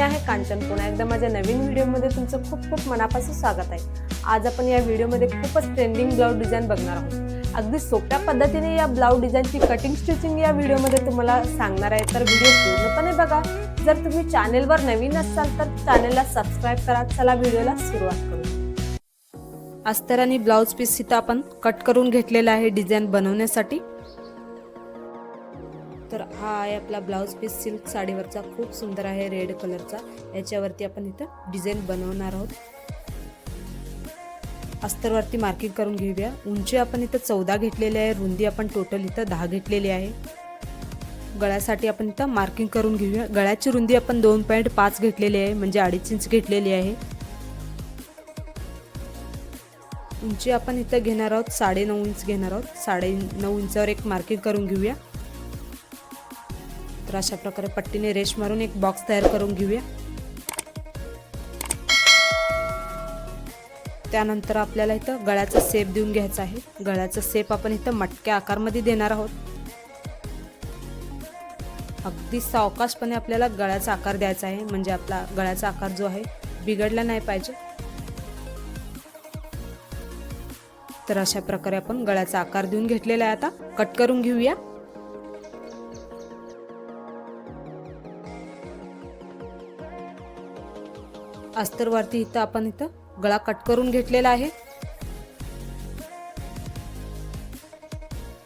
आहे कांचन. पुन्हा एकदा माझ्या नवीन व्हिडिओमध्ये तुमचं खूप खूप मनापासून स्वागत आहे. आज आपण या व्हिडिओमध्ये खूपच ट्रेंडिंग ब्लाउज डिझाईन बघणार आहोत. अगदी सोप्या पद्धतीने या ब्लाउज डिझाईनची कटिंग स्टिचिंग या व्हिडिओमध्ये तुम्हाला सांगणार आहे, तर व्हिडिओ पूर्णपणे बघा. जर तुम्ही चॅनेलवर नवीन असाल तर चॅनेलला सबस्क्राईब करा. चला व्हिडिओला सुरुवात करू. अस्तर आणि ब्लाउज पीस इथं आपण कट करून घेतलेला आहे डिझाईन बनवण्यासाठी. तर हा आहे आपला ब्लाउज पीस सिल्क साडीवरचा, खूप सुंदर आहे रेड कलरचा. याच्यावरती आपण इथं डिझाईन बनवणार आहोत. अस्तरवरती मार्किंग करून घेऊया. उंची आपण इथं 14 घेतलेली आहे, रुंदी आपण टोटल इथं 10 घेतलेली आहे. गळ्यासाठी आपण इथं मार्किंग करून घेऊया. गळ्याची रुंदी आपण 2.5 घेतलेली आहे, म्हणजे 2.5 इंच घेतलेली आहे. उंची आपण इथं घेणार आहोत 9.5 इंच घेणार आहोत. 9.5 इंचावर एक मार्किंग करून घेऊया. तर अशा प्रकारे पट्टीने रेष मारून एक बॉक्स तयार करून घेऊया. त्यानंतर आपल्याला इथं गळ्याचा शेप देऊन घ्यायचा आहे. गळ्याचा शेप आपण इथं मटक्या आकारमध्ये देणार आहोत. अगदी सावकाशपणे आपल्याला गळ्याचा आकार द्यायचा आहे, म्हणजे आपला गळ्याचा आकार जो आहे बिघडला नाही पाहिजे. तर अशा प्रकारे आपण गळ्याचा आकार देऊन घेतलेला आहे. आता कट करून घेऊया. अस्तरवरती इथं आपण इथं गळा कट करून घेतलेला आहे.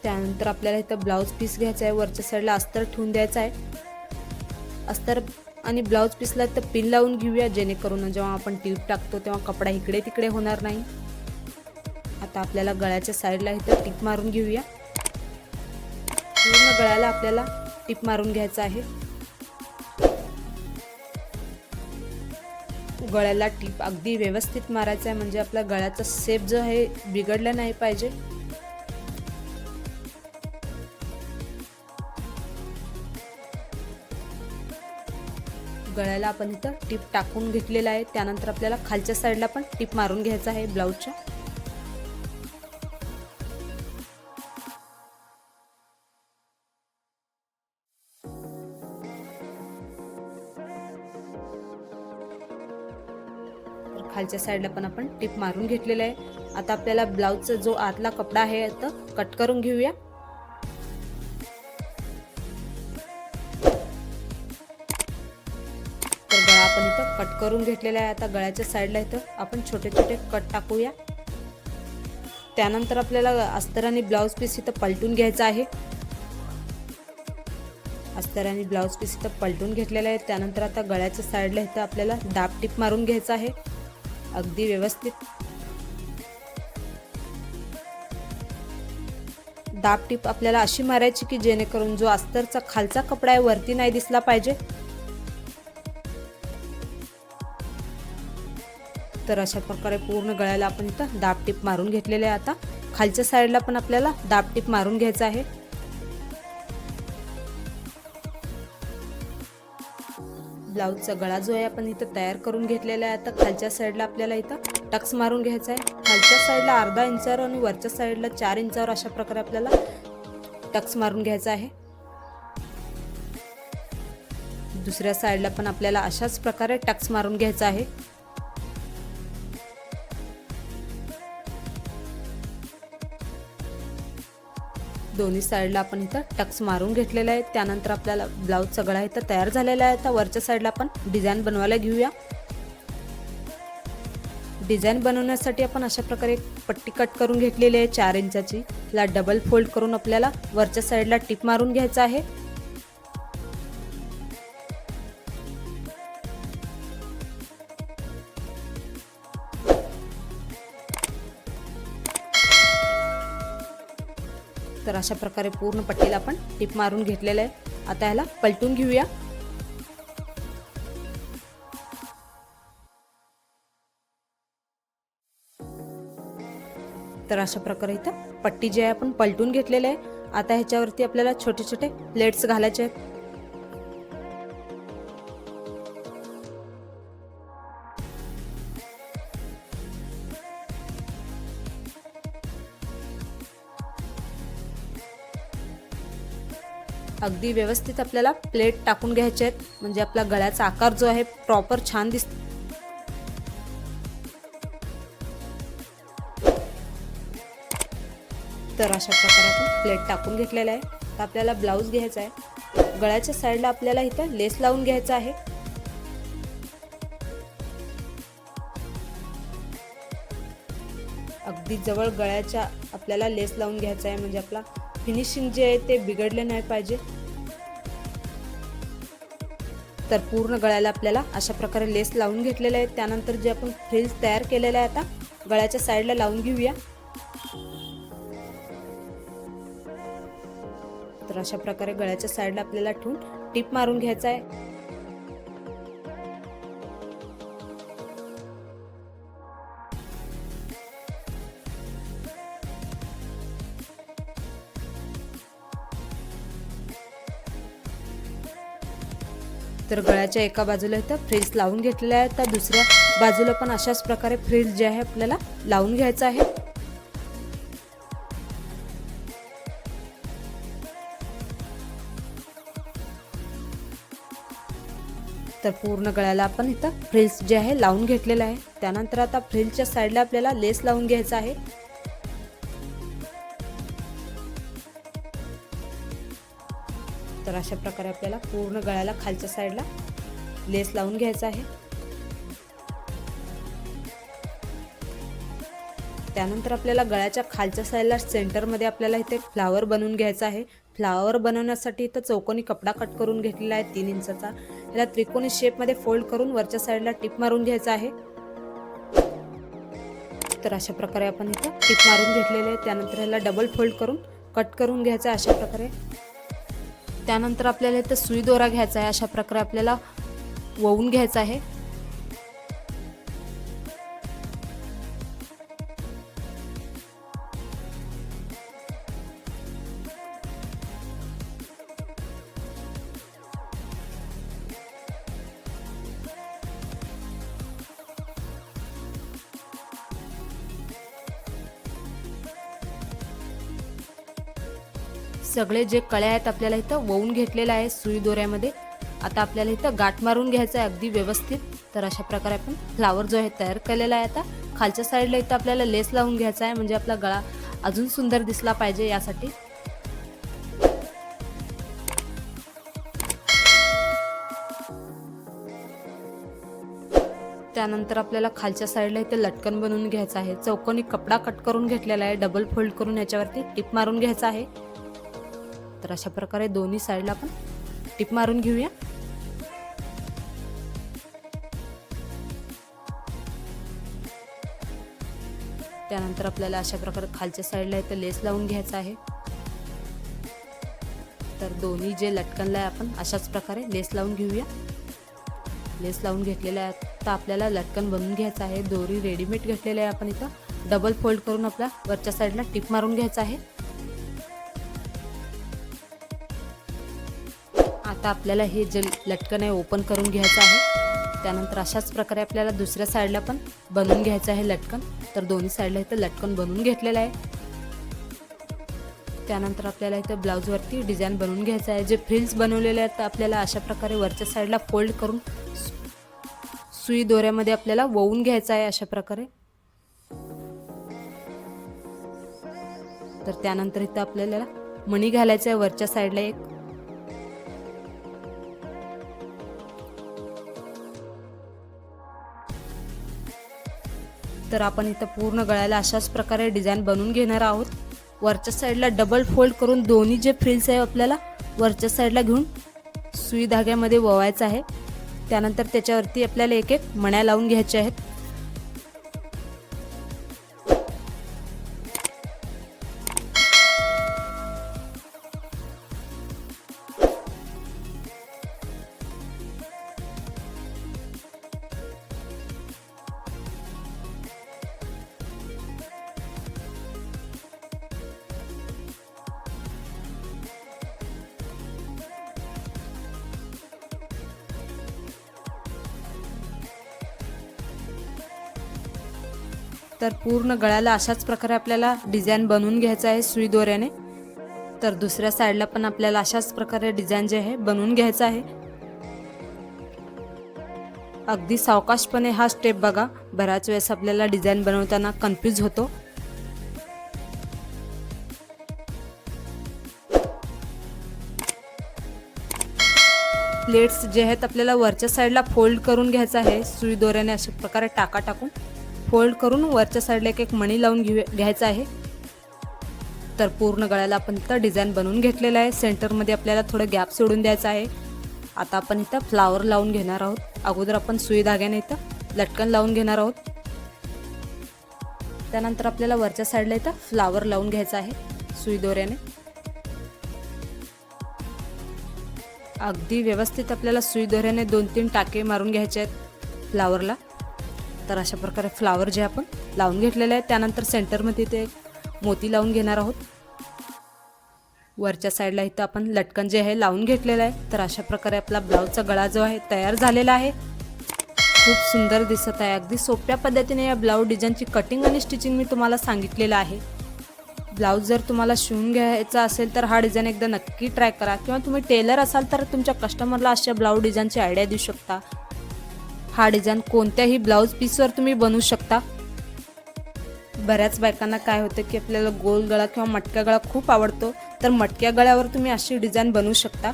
त्यानंतर आपल्याला इथं ब्लाउज पीस घ्यायचा आहे. वरच्या साईडला अस्तर ठेवून द्यायचा आहे. अस्तर आणि ब्लाउज पीसला इथं पिन लावून घेऊया, जेणेकरून जेव्हा आपण टीप टाकतो तेव्हा कपडा इकडे तिकडे होणार नाही. आता आपल्याला गळ्याच्या साईडला इथं टिप मारून घेऊया. पूर्ण गळ्याला आपल्याला टिप मारून घ्यायचा आहे. गळ्याला टिप अगदी व्यवस्थित मारायचा आहे, म्हणजे आपला गळ्याचा शेप जो आहे बिघडला नाही पाहिजे. गळ्याला आपण इथं टिप टाकून घेतलेला आहे. त्यानंतर आपल्याला खालच्या साईडला पण टिप मारून घ्यायचा आहे ब्लाउजच्या. खालच्या साईडला पण आपण टिप मारून घेतलेला आहे. आता आपल्याला ब्लाउजचा जो आतला कपडा आहे आता कट करून घेऊया. तर गळा आपण इथं कट करून घेतलेला आहे. आता गळ्याच्या साईडला इथं आपण छोटे छोटे कट टाकूया. त्यानंतर आपल्याला अस्तर आणि ब्लाउज पीस इथं पलटून घ्यायचा आहे. अस्तर आणि ब्लाउज पीस इथं पलटून घेतलेला आहे. त्यानंतर आता गळ्याच्या साईडला इथं आपल्याला दाब टिप मारून घ्यायचा आहे, अगदी व्यवस्थित. दाब टिप आपल्याला अशी मारायची की जेणेकरून जो अस्तरचा खालचा कपडा आहे वरती नाही दिसला पाहिजे. तर अशा प्रकारे पूर्ण गळ्याला आपण इथं दाब टिप मारून घेतलेले आहे. आता खालच्या साईडला पण आपल्याला दाब टिप मारून घ्यायचा आहे. ब्लाउजचा गळा जो आहे आपण इथं तयार करून घेतलेला आहे. आता खालच्या साईडला आपल्याला इथं टक्स मारून घ्यायचा आहे. खालच्या साईडला अर्धा इंचावर आणि वरच्या साईडला 4 इंचावर अशा प्रकारे आपल्याला टक्स मारून घ्यायचा आहे. दुसऱ्या साईडला पण आपल्याला अशाच प्रकारे टक्स मारून घ्यायचा आहे. दोन्ही साईडला आपण इथं टक्स मारून घेतलेला आहे. त्यानंतर आपल्याला ब्लाउजचा गळा इथं तयार झालेला आहे. आता वरच्या साईडला आपण डिझाईन बनवायला घेऊया. डिझाईन बनवण्यासाठी आपण अशा प्रकारे पट्टी कट करून घेतलेली आहे 4 इंचाची. ला डबल फोल्ड करून आपल्याला वरच्या साईडला टिप मारून घ्यायचा आहे. तर अशा प्रकारे पूर्ण पट्टीला आपण टिप मारून घेतलेलं आहे. आता ह्याला पलटून घेऊया. तर अशा प्रकारे इथं पट्टी जी आहे आपण पलटून घेतलेलं आहे. आता ह्याच्यावरती आपल्याला छोटे छोटे प्लेट्स घालायचे आहेत. अगदी व्यवस्थित आपल्याला प्लेट टाकून घ्यायचे आहेत, म्हणजे आपला गळ्याचा आकार जो आहे प्रॉपर छान दिसतो. तर अशा प्रकारे आपण प्लेट टाकून घेतलेला आहे. तर आपल्याला ब्लाऊज घ्यायचा आहे. गळ्याच्या साईडला आपल्याला इथं लेस लावून घ्यायचा आहे. अगदी जवळ गळ्याच्या आपल्याला लेस लावून घ्यायचा आहे, म्हणजे आपला फिनिशिंग जे आहे ते बिघडले नाही पाहिजे. तर पूर्ण गळ्याला आपल्याला अशा प्रकारे लेस लावून घेतलेले आहे. त्यानंतर जे आपण फ्रिल्स तयार केलेले आहे आता गळ्याच्या साईडला लावून घेऊया. तर अशा प्रकारे गळ्याच्या साईडला आपल्याला ठेवून टिप मारून घ्यायचा आहे. तर गळ्याच्या एका बाजूला इथं फ्रिल्स लावून घेतलेले आहे. तर दुसऱ्या बाजूला पण अशाच प्रकारे फ्रिल्स जे आहे आपल्याला लावून घ्यायचं आहे. तर पूर्ण गळ्याला आपण इथं फ्रिल्स जे आहे लावून घेतलेलं आहे. त्यानंतर आता फ्रिल्सच्या साईडला आपल्याला लेस लावून घ्यायचा आहे. तर अशा प्रकारे आपल्याला पूर्ण गळ्याला खालच्या साईडला लेस लावून घ्यायचा आहे. त्यानंतर आपल्याला गळ्याच्या खालच्या साईडला सेंटरमध्ये आपल्याला इथे फ्लावर बनवून घ्यायचा आहे. फ्लावर बनवण्यासाठी इथं चौकोनी कपडा कट करून घेतलेला आहे 3 इंचाचा. याला त्रिकोणी शेपमध्ये फोल्ड करून वरच्या साईडला टिप मारून घ्यायचा आहे. तर अशा प्रकारे आपण इथं टिप मारून घेतलेले आहे. त्यानंतर याला डबल फोल्ड करून कट करून घ्यायचा अशा प्रकारे. त्यानंतर आपल्याला इथं सुई दोरा घ्यायचा आहे. अशा प्रकारे आपल्याला वळवून घ्यायचा आहे. सगळे जे कळ्या आहेत आपल्याला इथं वळवून घेतलेलं आहे सुई दोऱ्यामध्ये. आता आपल्याला इथं गाठ मारून घ्यायचं आहे अगदी व्यवस्थित. तर अशा प्रकारे आपण फ्लावर जो आहे तयार केलेला आहे. आता खालच्या साईडला इथं आपल्याला लेस लावून घ्यायचा आहे, म्हणजे आपला गळा अजून सुंदर दिसला पाहिजे यासाठी. त्यानंतर आपल्याला खालच्या साईडला इथे लटकन बनवून घ्यायचं आहे. चौकोनी कपडा कट करून घेतलेला आहे. डबल फोल्ड करून याच्यावरती टिप मारून घ्यायचा आहे. तर अशा प्रकारे दोन्ही साईडला आपण टिप मारून घेऊया. त्यानंतर आपल्याला अशा प्रकारे खालच्या साईडला इथे लेस लावून घ्यायचा आहे. तर दोन्ही जे लटकनला आहे आपण अशाच प्रकारे लेस लावून घेऊया. लेस लावून घेतलेला आहे. तर आपल्याला लटकन बनवून घ्यायचं आहे. दोरी रेडीमेड घेतलेले आहे आपण इथं. डबल फोल्ड करून आपल्या वरच्या साईडला टिप मारून घ्यायचं आहे. आता आपल्याला हे जे लटकन आहे ओपन करून घ्यायचं आहे. त्यानंतर अशाच प्रकारे आपल्याला दुसऱ्या साईडला पण बनवून घ्यायचं आहे लटकन. तर दोन्ही साईडला इथं लटकन बनवून घेतलेलं आहे. त्यानंतर आपल्याला इथं ब्लाऊजवरती डिझाईन बनवून घ्यायचं आहे. जे फ्रिल्स बनवलेले आहेत आपल्याला अशा प्रकारे वरच्या साईडला फोल्ड करून सुई दोऱ्यामध्ये आपल्याला वळवून घ्यायचं आहे अशा प्रकारे. तर त्यानंतर इथं आपल्याला मणी घालायचं आहे वरच्या साईडला एक. तर आपण इथं पूर्ण गळ्याला अशाच प्रकारे डिझाईन बनवून घेणार आहोत. वरच्या साईडला डबल फोल्ड करून दोन्ही जे फ्रिल्स आहे आपल्याला वरच्या साईडला घेऊन सुई धाग्यामध्ये वळवायचं आहे. त्यानंतर त्याच्यावरती आपल्याला एक एक मण्या लावून घ्यायच्या आहेत. तर पूर्ण गळ्याला अशाच प्रकारे आपल्याला डिझाईन बनवून घ्यायचं आहे सुई दोऱ्याने. तर दुसऱ्या साईडला पण आपल्याला अशाच प्रकारे डिझाईन जे आहे बनवून घ्यायचं आहे। अगदी सावकाशपणे हा स्टेप बघा, बऱ्याच वेळेस आपल्याला डिझाईन बनवताना कन्फ्यूज होतो। प्लेट्स जे आहेत आपल्याला वरच्या साईडला फोल्ड करून घ्यायचं आहे। सुई दोऱ्याने अशा प्रकारे टाका टाकून फोल्ड करून वरच्या साईडला एक मणी लावून घ्यायचा आहे। तर पूर्ण गळ्याला आपण इथं डिझाईन बनवून घेतलेलं आहे। सेंटरमध्ये आपल्याला थोडं गॅप सोडून द्यायचं आहे। आता आपण इथं फ्लावर लावून घेणार आहोत। अगोदर आपण सुई धाग्याने इथं लटकन लावून घेणार आहोत। त्यानंतर आपल्याला वरच्या साईडला इथं फ्लावर लावून घ्यायचा आहे सुई दोऱ्याने। अगदी व्यवस्थित आपल्याला सुई दोऱ्याने 2-3 टाके मारून घ्यायचे आहेत फ्लावरला। तर अशा प्रकारे फ्लावर जे आपण लावून घेतलेले आहे, त्यानंतर सेंटरमध्ये ते मोती लावून घेणार आहोत। वरच्या साईडला इथं आपण लटकन जे आहे लावून घेतलेलं आहे। तर अशा प्रकारे आपला ब्लाऊजचा गळा जो आहे तयार झालेला आहे। खूप सुंदर दिसत आहे। अगदी सोप्या पद्धतीने या ब्लाऊज डिझाईनची कटिंग आणि स्टिचिंग मी तुम्हाला सांगितलेलं आहे। ब्लाऊज जर तुम्हाला शिवून घ्यायचा असेल तर हा डिझाईन एकदा नक्की ट्राय करा, किंवा तुम्ही टेलर असाल तर तुमच्या कस्टमरला अशा ब्लाऊज डिझाईनची आयडिया देऊ शकता। हा डिझाईन कोणत्याही ब्लाऊज पीसवर तुम्ही बनवू शकता। बऱ्याच बायकांना काय होतं की आपल्याला गोल गळा किंवा मटका गळा खूप आवडतो, तर मटक्या गळ्यावर तुम्ही अशी डिझाईन बनवू शकता।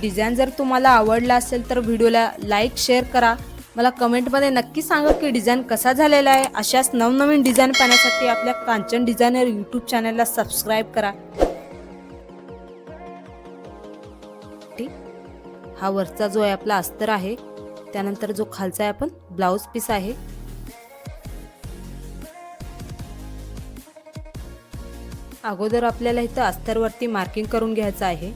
डिझाईन जर तुम्हाला आवडला असेल तर व्हिडिओला लाईक शेअर करा। मला कमेंटमध्ये नक्की सांगा की डिझाईन कसा झालेला आहे। अशाच नवनवीन डिझाईन पाहण्यासाठी आपल्या कांचन डिझायनर यूट्यूब चॅनलला सबस्क्राईब करा। हा वरचा जो आहे आपला अस्तर आहे, त्यानंतर जो खालचा आहे आपण ब्लाऊज पीस आहे। अगोदर आपल्याला इथं अस्तरवरती मार्किंग करून घ्यायचं आहे।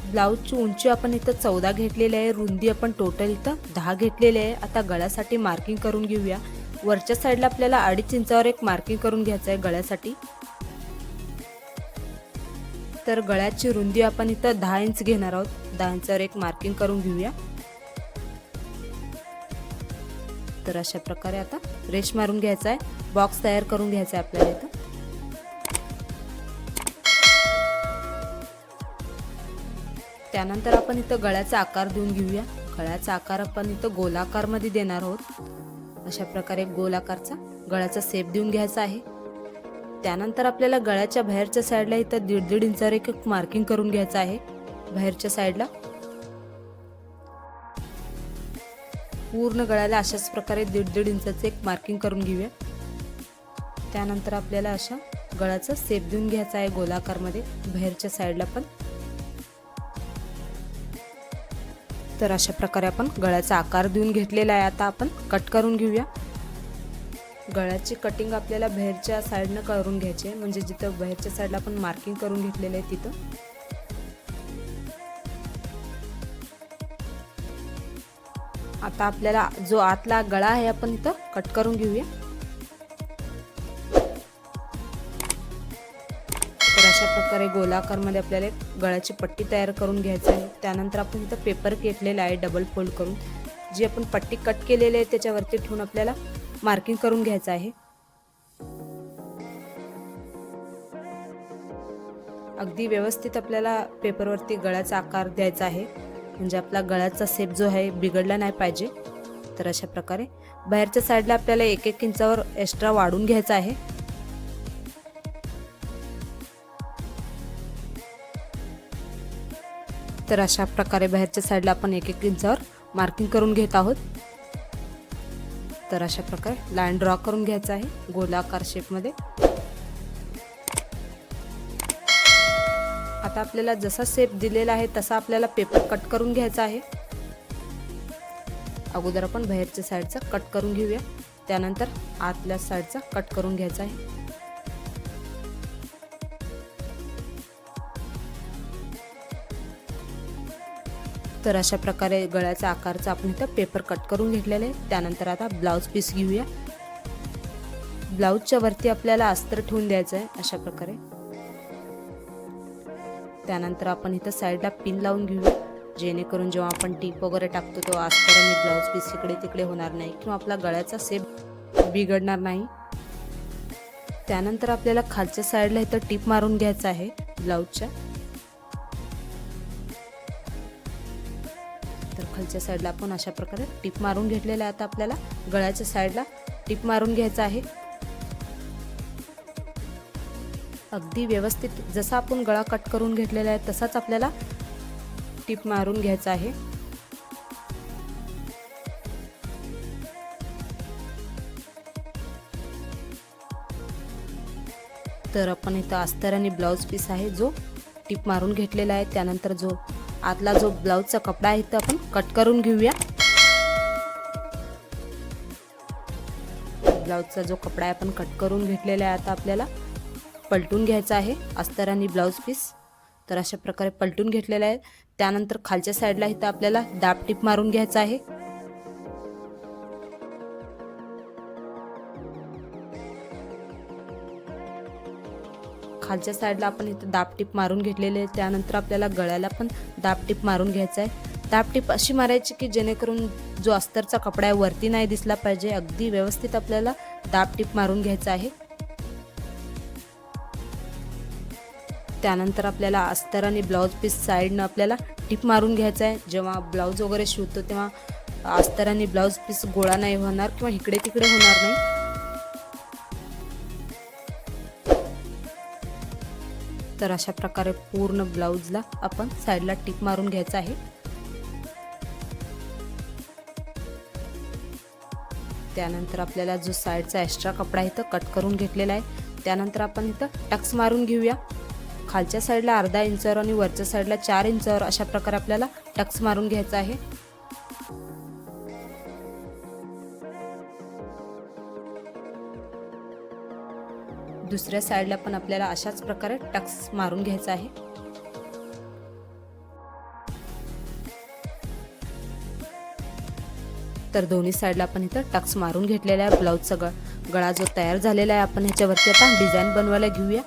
ब्लाऊजची उंची आपण इथं 14 घेतलेली आहे, रुंदी आपण टोटल इथं 10 घेतलेली आहे। आता गळ्यासाठी मार्किंग करून घेऊया। वरच्या साईडला आपल्याला 2.5 इंचावर एक मार्किंग करून घ्यायचं आहे गळ्यासाठी। तर गळ्याची रुंदी आपण इथं 10 इंच घेणार आहोत। 10 इंचावर एक मार्किंग करून घेऊया। तर अशा प्रकारे आता रेष मारून घ्यायचा आहे, बॉक्स तयार करून घ्यायचा आहे आपल्याला इथं। त्यानंतर आपण इथं गळ्याचा आकार देऊन घेऊया। गळ्याचा आकार आपण इथं गोलाकार मध्ये देणार आहोत। अशा प्रकारे गोलाकारचा गळ्याचा शेप देऊन घ्यायचा आहे। त्यानंतर आपल्याला गळ्याच्या बाहेरच्या साईडला इथं 1.5 इंचावर एक मार्किंग करून घ्यायचं आहे बाहेरच्या साईडला। पूर्ण गळ्याला अशाच प्रकारे 1.5 इंचाचे एक मार्किंग करून घेऊया। त्यानंतर आपल्याला अशा गळ्याचा शेप देऊन घ्यायचा आहे गोलाकार मध्ये बाहेरच्या साईडला पण। तर अशा प्रकारे आपण गळ्याचा आकार देऊन घेतलेला आहे। आता आपण कट करून घेऊया। गळ्याची कटिंग आपल्याला बाहेरच्या साईडनं करून घ्यायची आहे, म्हणजे जिथं बाहेरच्या साईडला आपण मार्किंग करून घेतलेलं आहे तिथं। आता आपल्याला जो आतला गळा आहे आपण इथं कट करून घेऊया। तर अशा प्रकारे गोलाकार मध्ये आपल्याला गळ्याची पट्टी तयार करून घ्यायची आहे। त्यानंतर आपण इथं पेपर घेतलेला आहे डबल फोल्ड करून, जी आपण पट्टी कट केलेली आहे त्याच्यावरती ठेवून आपल्याला मार्किंग करून घ्यायचं आहे। अगदी व्यवस्थित आपल्याला पेपरवरती गळ्याचा आकार द्यायचा आहे, म्हणजे आपला गळ्याचा शेप जो आहे बिघडला नाही पाहिजे। तर अशा प्रकारे बाहेरच्या साईडला आपल्याला 1-1 इंचावर एक्स्ट्रा वाढून घ्यायचा आहे। तर अशा प्रकारे बाहेरच्या साईडला आपण 1-1 इंचावर मार्किंग करून घेत आहोत। तर अशा प्रकारे लाईन ड्रॉ करून घ्यायचा आहे गोलाकार शेप मध्ये। आता आपल्याला जसा शेप दिलेला आहे तसा आपल्याला पेपर कट करून घ्यायचा आहे। अगोदर आपण बाहेरच्या साईडचा कट करून घेऊया, त्यानंतर आतल्या साईडचा कट करून घ्यायचा आहे। तर अशा प्रकारे गळ्याचा आकारचा आपण इथं पेपर कट करून घेतलेला आहे। त्यानंतर आता ब्लाऊज पीस घेऊया। ब्लाऊजच्या वरती आपल्याला अस्तर ठेवून द्यायचं आहे अशा प्रकारे। त्यानंतर आपण इथं साईडला पिन लावून घेऊया, जेणेकरून जेव्हा आपण टीप वगैरे टाकतो तेव्हा अस्तराने ब्लाऊज पीस इकडे तिकडे होणार नाही किंवा आपला गळ्याचा शेप बिघडणार नाही. त्यानंतर आपल्याला खालच्या साईडला इथं टीप मारून घ्यायचं आहे ब्लाऊजच्या. तर खालच्या साईडला आपण अशा प्रकारे टीप मारून घेतलेला आहे. आता आपल्याला गळ्याच्या साईडला टीप मारून घ्यायचं आहे. अगदी व्यवस्थित जसा आपण गळा कट करून घेतलेला आहे तसाच आपल्याला टीप मारून घ्यायचा आहे. तर आपण इथं अस्तर आणि ब्लाऊज पीस आहे जो टीप मारून घेतलेला आहे. त्यानंतर जो आतला जो ब्लाऊजचा कपडा आहे तो आपण कट करून घेऊया. ब्लाऊजचा जो कपडा आहे आपण कट करून घेतलेला आहे. आता आपल्याला पलटून घ्यायचा आहे अस्तर आणि ब्लाऊज पीस. तर अशा प्रकारे पलटून घेतलेला आहे. त्यानंतर खालच्या साईडला इथं आपल्याला दाब टीप मारून घ्यायचा आहे. खालच्या साईडला आपण इथं दाब टीप मारून घेतलेले आहे. त्यानंतर आपल्याला गळ्याला पण दाब टीप मारून घ्यायचा आहे. दाब टीप अशी मारायची की जेणेकरून जो अस्तरचा कपडा आहे वरती नाही दिसला पाहिजे. अगदी व्यवस्थित आपल्याला दाब टीप मारून घ्यायचा आहे. त्यानंतर आपल्याला अस्तर आणि ब्लाऊज पीस साईडनं आपल्याला टीप मारून घ्यायचा आहे. जेव्हा ब्लाऊज वगैरे शिवतो तेव्हा अस्तर आणि ब्लाऊज पीस गोळा नाही होणार किंवा इकडे तिकडे होणार नाही. तर अशा प्रकारे पूर्ण ब्लाऊजला आपण साईडला टीप मारून घ्यायचं आहे. त्यानंतर आपल्याला जो साईडचा एक्स्ट्रा कपडा इथं कट करून घेतलेला आहे. त्यानंतर आपण इथं टक्स मारून घेऊया. खालच्या साईडला अर्धा इंचावर आणि वरच्या साईडला 4 इंचावर अशा प्रकारे आपल्याला टक्स मारून घ्यायचा आहे. दुसऱ्या साईडला पण आपल्याला अशाच प्रकारे टक्स मारून घ्यायचा आहे. तर दोन्ही साईडला आपण इथं टक्स मारून घेतलेला आहे. ब्लाऊजचा गळा जो तयार झालेला आहे आपण ह्याच्यावरती आता डिझाईन बनवायला घेऊया.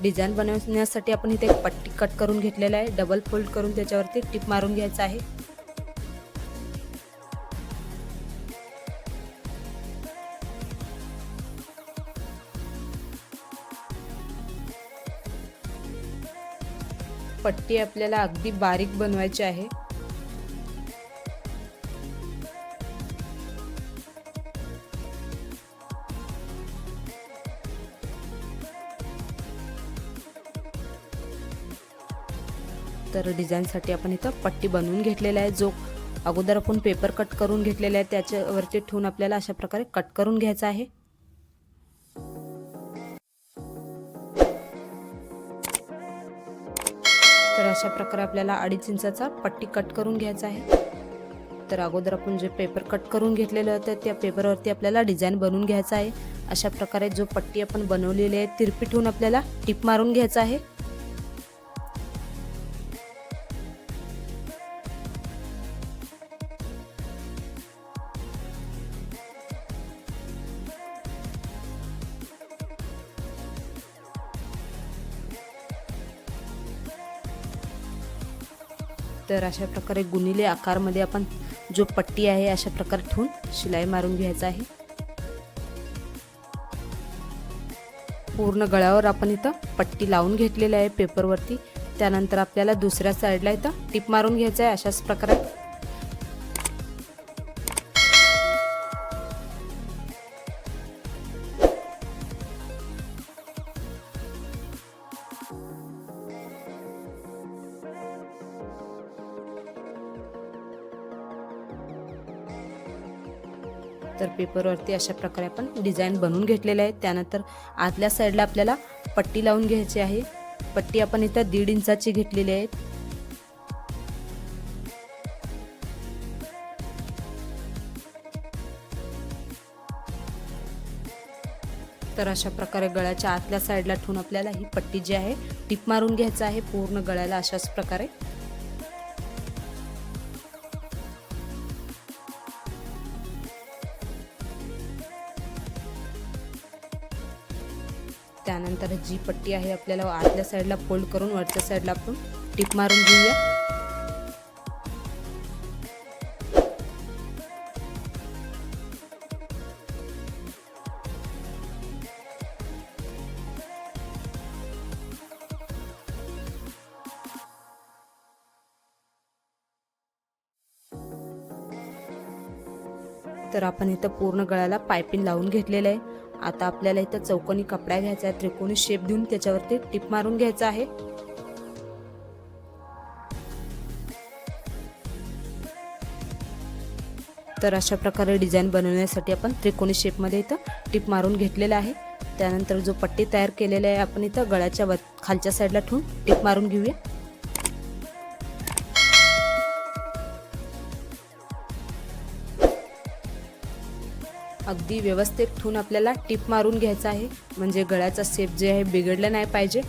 डिझाईन बनवण्यासाठी आपण इथे एक पट्टी कट करून घेतलेला आहे. डबल फोल्ड करून त्याच्यावरती टीप मारून घ्यायचा आहे. पट्टी आपल्याला अगदी बारीक बनवायची आहे. तर डिझाईनसाठी आपण इथं पट्टी बनवून घेतलेला आहे. जो अगोदर आपण पेपर कट करून घेतलेला आहे त्याच्यावरती ठेवून आपल्याला अशा प्रकारे कट करून घ्यायचा आहे. तर अशा प्रकारे आपल्याला 2.5 इंचाचा पट्टी कट करून घ्यायचा आहे. तर अगोदर आपण जे पेपर कट करून घेतलेलं होतं त्या पेपरवरती आपल्याला डिझाईन बनवून घ्यायचा आहे. अशा प्रकारे जो पट्टी आपण बनवलेली आहे तिरपी ठेवून आपल्याला टीप मारून घ्यायचा आहे. तर अशा प्रकारे गुणिले आकारमध्ये आपण जो पट्टी आहे अशा प्रकारे ठेवून शिलाई मारून घ्यायचा आहे. पूर्ण गळ्यावर आपण इथं पट्टी लावून घेतलेली आहे पेपरवरती. त्यानंतर आपल्याला दुसऱ्या साईडला इथं टीप मारून घ्यायचं आहे अशाच प्रकारे. तर पेपरवरती अशा प्रकारे आपण डिझाईन बनवून घेतलेले आहे. त्यानंतर आतल्या साईडला आपल्याला पट्टी लावून घ्यायची आहे. पट्टी आपण इथं 1.5 इंचाची घेतलेली आहे. तर अशा प्रकारे गळ्याच्या आतल्या साईडला ठेवून आपल्याला ही पट्टी जी आहे टीप मारून घ्यायचं आहे पूर्ण गळ्याला अशाच प्रकारे. त्यानंतर जी पट्टी आहे आपल्याला आतल्या साईडला फोल्ड करून वरच्या साईडला आपण टीप मारून घेऊया. तर आपण इथं पूर्ण गळ्याला पायपिंग लावून घेतलेलं आहे. आता आपल्याला इथं चौकोनी कपडा घ्यायचा आहे, त्रिकोणी शेप देऊन त्याच्यावरती टिप मारून घ्यायचा आहे. तर अशा प्रकारे डिझाईन बनवण्यासाठी आपण त्रिकोणी शेपमध्ये इथं टिप मारून घेतलेला आहे. त्यानंतर जो पट्टी तयार केलेला आहे आपण इथं गळ्याच्या खालच्या साईडला ठेवून टिप मारून घेऊया. अगदी व्यवस्थित ठेवून आपल्याला टिप मारून घ्यायचा आहे, म्हणजे गळ्याचा शेप जे आहे बिघडला नाही पाहिजे.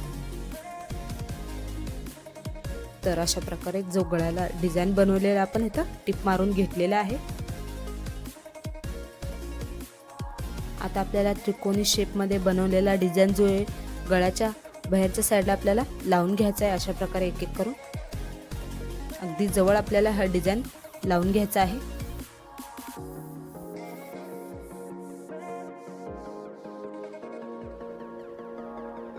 तर अशा प्रकारे जो गळ्याला डिझाईन बनवलेला आपण इथं टिप मारून घेतलेला आहे. आता आपल्याला त्रिकोणी शेपमध्ये बनवलेला डिझाईन जो आहे गळ्याच्या बाहेरच्या साईडला आपल्याला लावून घ्यायचा आहे. अशा प्रकारे एक एक करून अगदी जवळ आपल्याला हा डिझाईन लावून घ्यायचा आहे.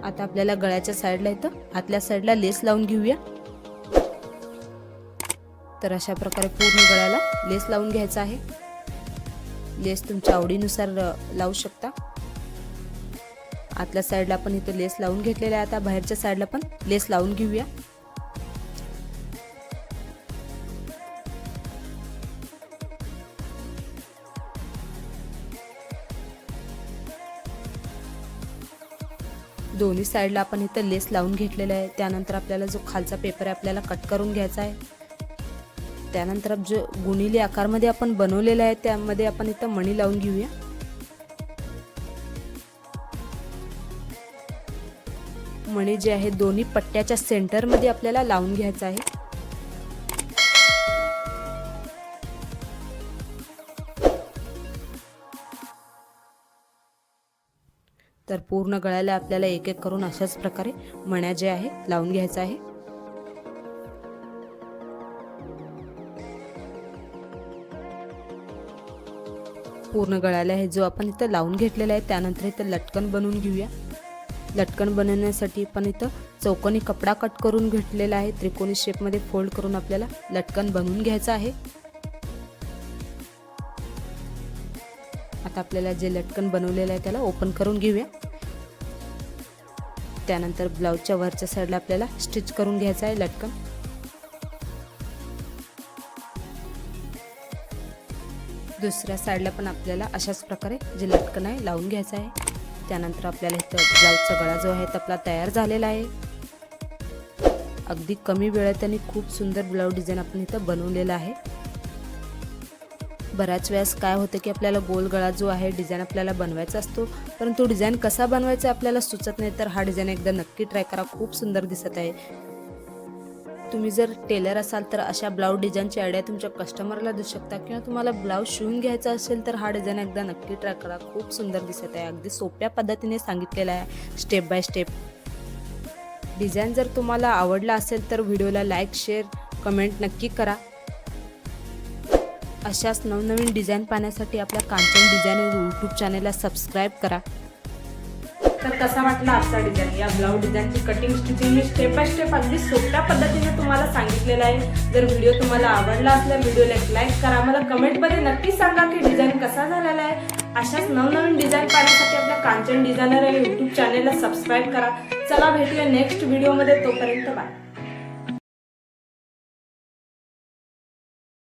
आता आपल्याला गळ्याच्या साईडला इथं आतल्या साईडला लेस लावून घेऊया. तर अशा प्रकारे पूर्ण गळ्याला लेस लावून घ्यायचा आहे. लेस तुमच्या आवडीनुसार लावू शकता. आतल्या साईडला आपण इथं लेस लावून घेतलेला आहे. आता बाहेरच्या साईडला पण लेस लावून घेऊया. दोन्ही साईडला आपण इथं लेस लावून घेतलेला आहे. त्यानंतर आपल्याला जो खालचा पेपर आहे आपल्याला कट करून घ्यायचा आहे. त्यानंतर जो गुणिले आकारमध्ये आपण बनवलेला आहे त्यामध्ये आपण इथं मणी लावून घेऊया. मणी जे आहे दोन्ही पट्ट्याच्या सेंटरमध्ये आपल्याला लावून घ्यायचा आहे. तर पूर्ण गळ्याला आपल्याला एक एक करून अशाच प्रकारे मण्या जे आहे लावून घ्यायचा आहे. पूर्ण गळ्याला हे जो आपण इथं लावून घेतलेला आहे. त्यानंतर इथं लटकन बनवून घेऊया. लटकन बनवण्यासाठी आपण इथं चौकोनी कपडा कट करून घेतलेला आहे. त्रिकोणी शेपमध्ये फोल्ड करून आपल्याला लटकन बनवून घ्यायचं आहे. आता आपल्याला जे लटकन बनवलेलं आहे त्याला ओपन करून घेऊया. त्यानंतर ब्लाउजच्या वरच्या साईडला आपल्याला स्टिच करून घ्यायचं आहे लटकन. दुसऱ्या साईडला पण आपल्याला अशाच प्रकारे जे लटकन आहे लावून घ्यायचं आहे. त्यानंतर आपल्याला इथं ब्लाउजचा गळा जो आहे तो आपला तयार झालेला आहे. अगदी कमी वेळात आणि खूप सुंदर ब्लाउज डिझाईन आपण इथं बनवलेला आहे. बऱ्याच वेळेस काय होतं की आपल्याला गोल गळा जो आहे डिझाईन आपल्याला बनवायचा असतो, परंतु डिझाईन कसा बनवायचा आपल्याला सुचत नाही. तर हा डिझाईन एकदा नक्की ट्राय करा, खूप सुंदर दिसत आहे. तुम्ही जर टेलर असाल तर अशा ब्लाउज डिझाईनची आयडिया तुमच्या कस्टमरला देऊ शकता, किंवा तुम्हाला ब्लाउज शिवून घ्यायचा असेल तर हा डिझाईन एकदा नक्की ट्राय करा, खूप सुंदर दिसत आहे. अगदी सोप्या पद्धतीने सांगितलेला आहे, स्टेप बाय स्टेप. डिझाईन जर तुम्हाला आवडला असेल तर व्हिडिओला लाईक, शेअर, कमेंट नक्की करा. अशाच नवनवीन डिझाईन पाहण्यासाठी आपल्या कांचन डिझाईन यूट्यूब चॅनलला सबस्क्राईब करा. तर कसा वाटला आजचा डिझाईन? या ब्लाउज डिझाईनची कटिंग स्टिचिंग मी स्टेप बाय स्टेप अगदी सोप्या पद्धतीने तुम्हाला सांगितलेलं आहे. जर व्हिडिओ तुम्हाला आवडला असल्यास व्हिडिओला एक लाईक करा. मला कमेंटमध्ये नक्की सांगा की डिझाईन कसा झालेला आहे. अशाच नवनवीन डिझाईन पाहण्यासाठी आपल्या कांचन डिझायनर या यूट्यूब चॅनलला सबस्क्राईब करा. चला भेटूया नेक्स्ट व्हिडिओमध्ये. तोपर्यंत बाय.